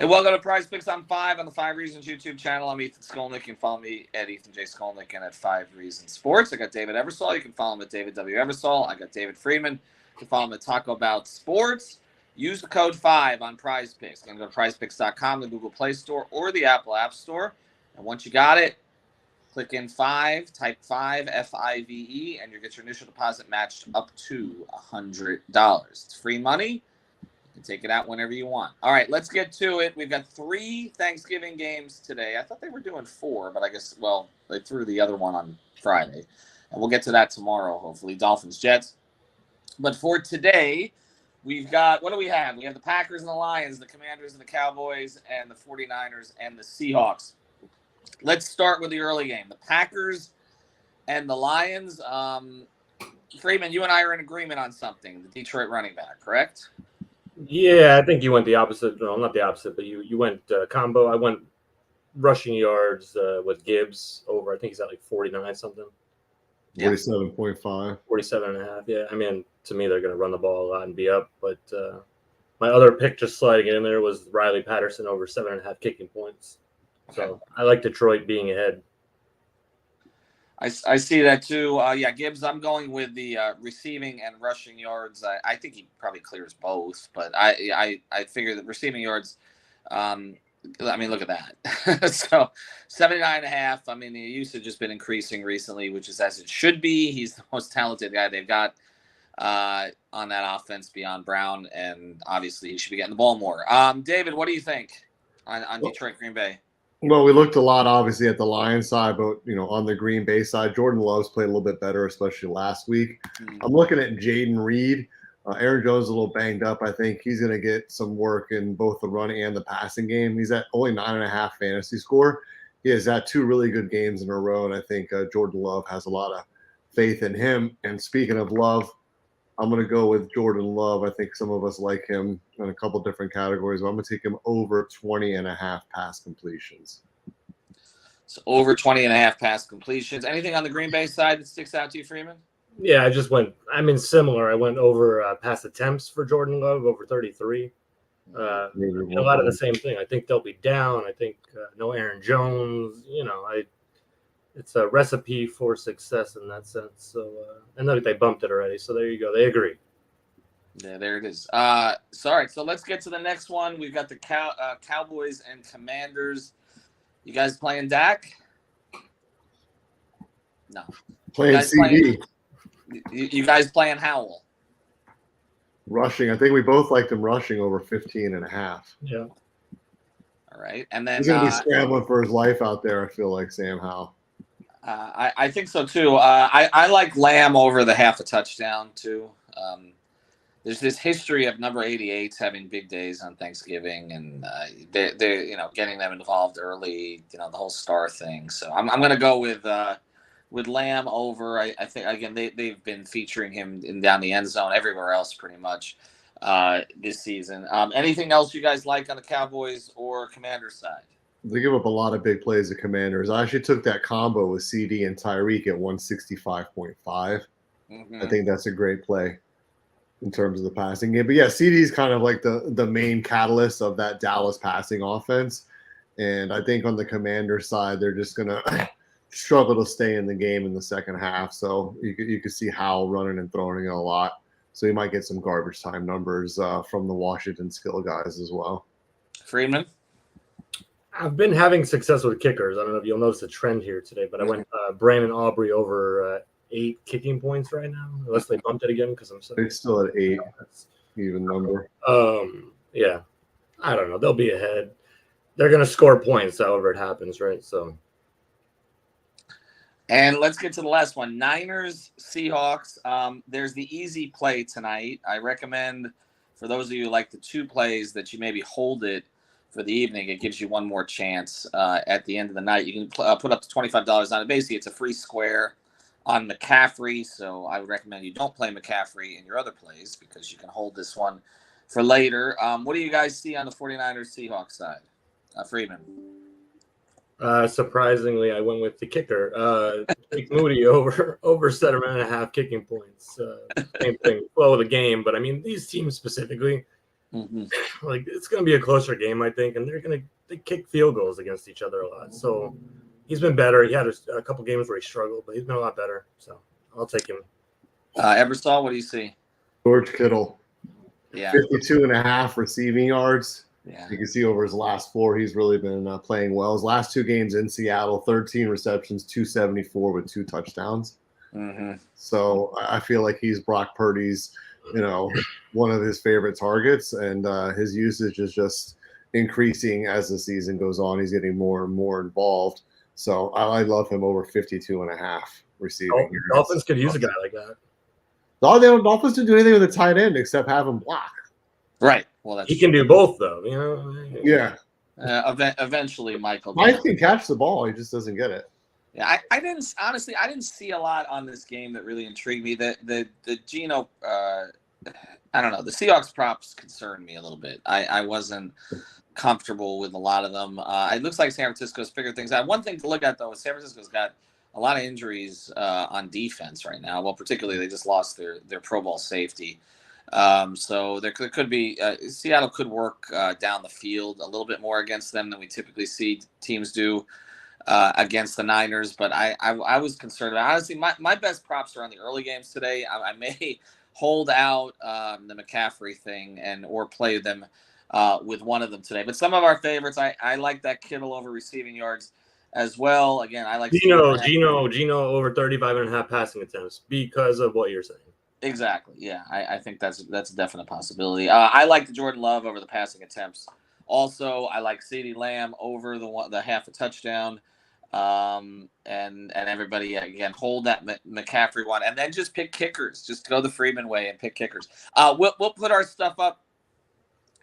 Hey, welcome to PrizePicks on 5 on the 5 Reasons YouTube channel. I'm Ethan Skolnick. You can follow me at Ethan J. Skolnick and at 5 Reasons Sports. I got David Eversole. You can follow him at David W. Eversole. I got David Friedman. You can follow him at Taco About Sports. Use the code 5 on PrizePicks. You can go to PrizePicks.com, the Google Play Store, or the Apple App Store. And once you got it, click in 5, type 5, F-I-V-E, and you'll get your initial deposit matched up to $100. It's free money. You can take it out whenever you want. All right, let's get to it. We've got 3 Thanksgiving games today. I thought they were doing 4, but I guess, well, they threw the other one on Friday. And we'll get to that tomorrow, hopefully. Dolphins, Jets. But for today, we've got, what do we have? We have the Packers and the Lions, the Commanders and the Cowboys, and the 49ers and the Seahawks. Let's start with the early game. The Packers and the Lions. Freeman, you and I are in agreement on something. The Detroit running back, correct? Yeah, I think you went the opposite. No, not the opposite, but you went combo. I went rushing yards with Gibbs over. I think he's at like 49 something. 47.5. 47.5. Yeah, I mean, to me, they're going to run the ball a lot and be up. But my other pick just sliding in there was Riley Patterson over 7.5 kicking points. So okay. I like Detroit being ahead. I see that too. Yeah, Gibbs, I'm going with the receiving and rushing yards. I think he probably clears both, but I figure that receiving yards, I mean, look at that. So 79.5. I mean, the usage has been increasing recently, which is as it should be. He's the most talented guy they've got on that offense beyond Brown, and obviously he should be getting the ball more. David, what do you think on Detroit, Green Bay? Well, we looked a lot, obviously, at the Lions side, but, on the Green Bay side, Jordan Love's played a little bit better, especially last week. I'm looking at Jaden Reed. Aaron Jones is a little banged up. I think he's going to get some work in both the run and the passing game. He's at only 9.5 fantasy score. He has had 2 really good games in a row, and I think Jordan Love has a lot of faith in him. And speaking of Love, I'm going to go with Jordan Love. I think some of us like him in a couple different categories. But I'm going to take him over 20.5 pass completions. So over 20.5 pass completions. Anything on the Green Bay side that sticks out to you, Freeman? Yeah, I just went – I mean, similar. I went over pass attempts for Jordan Love, over 33. A lot of the same thing. I think they'll be down. I think no Aaron Jones. It's a recipe for success in that sense. So, and look, they bumped it already. So there you go. They agree. Yeah, there it is. All right. So let's get to the next one. We've got the Cowboys and Commanders. You guys playing Dak? No. Playing CD. You guys playing Howell? Rushing. I think we both liked him rushing over 15.5. Yeah. All right. And then he's going to be scrambling for his life out there, I feel like, Sam Howell. I think so too. I like Lamb over the half a touchdown too. There's this history of number 88s having big days on Thanksgiving, and they're getting them involved early. The whole star thing. So I'm going to go with Lamb over. I think again they've been featuring him down the end zone everywhere else pretty much this season. Anything else you guys like on the Cowboys or Commanders side? They give up a lot of big plays to Commanders. I actually took that combo with CD and Tyreek at 165.5. I think that's a great play in terms of the passing game. But yeah, CD's kind of like the main catalyst of that Dallas passing offense. And I think on the Commanders side, they're just going to struggle to stay in the game in the second half. So you could see Howell running and throwing it a lot. So you might get some garbage time numbers from the Washington skill guys as well. Freeman? I've been having success with kickers. I don't know if you'll notice a trend here today, but I went Brandon Aubrey over 8 kicking points right now, unless they bumped it again because I'm so. It's still at 8, even number. Yeah, I don't know. They'll be ahead. They're going to score points, however it happens, right? So. And let's get to the last one. Niners, Seahawks. There's the easy play tonight. I recommend for those of you who like the 2 plays that you maybe hold it for the evening. It gives you one more chance at the end of the night. You can put up to $25 on it. Basically, it's a free square on McCaffrey, so I would recommend you don't play McCaffrey in your other plays because you can hold this one for later. What do you guys see on the 49ers Seahawks side? Freeman. Surprisingly, I went with the kicker. Jake Moody over 7.5 kicking points. Same thing, flow of the game. But, I mean, these teams specifically, Like it's going to be a closer game, I think, and they kick field goals against each other a lot. So he's been better. He had a couple games where he struggled, but he's been a lot better. So I'll take him. Ebersol, what do you see? George Kittle. Yeah. 52.5 receiving yards. Yeah. You can see over his last 4, he's really been playing well. His last 2 games in Seattle, 13 receptions, 274 with 2 touchdowns. So I feel like he's Brock Purdy's, one of his favorite targets, and his usage is just increasing as the season goes on. He's getting more and more involved. So I love him over 52.5 receiving. Dolphins could use a guy like that. The Dolphins didn't do anything with a tight end except have him block. Well, that's he can do both, though. Yeah. Eventually, Michael can catch the ball. He just doesn't get it. Yeah, I didn't see a lot on this game that really intrigued me. The Geno, I don't know. The Seahawks props concerned me a little bit. I wasn't comfortable with a lot of them. It looks like San Francisco's figured things out. One thing to look at, though, is San Francisco's got a lot of injuries on defense right now. Well, particularly they just lost their Pro Bowl safety. So there could be Seattle could work down the field a little bit more against them than we typically see teams do against the Niners. But I was concerned about, honestly, my best props are on the early games today. I may hold out the McCaffrey thing or play them with one of them today. But some of our favorites, I like that Kittle over receiving yards as well. Again, I like Geno over 35.5 passing attempts because of what you're saying. Exactly. Yeah, I think that's a definite possibility. I like the Jordan Love over the passing attempts. Also, I like CeeDee Lamb over the half a touchdown. And everybody again hold that McCaffrey one, and then just pick kickers. Just go the Freeman way and pick kickers. We'll put our stuff up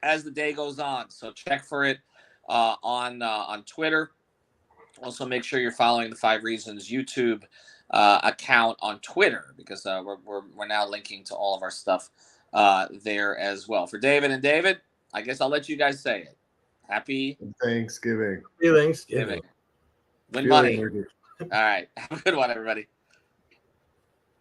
as the day goes on, so check for it on Twitter. Also, make sure you're following the 5 Reasons YouTube account on Twitter, because we're now linking to all of our stuff there as well. For David and David, I guess I'll let you guys say it. Happy Thanksgiving. Happy Thanksgiving. Win money. All right. Have a good one, everybody.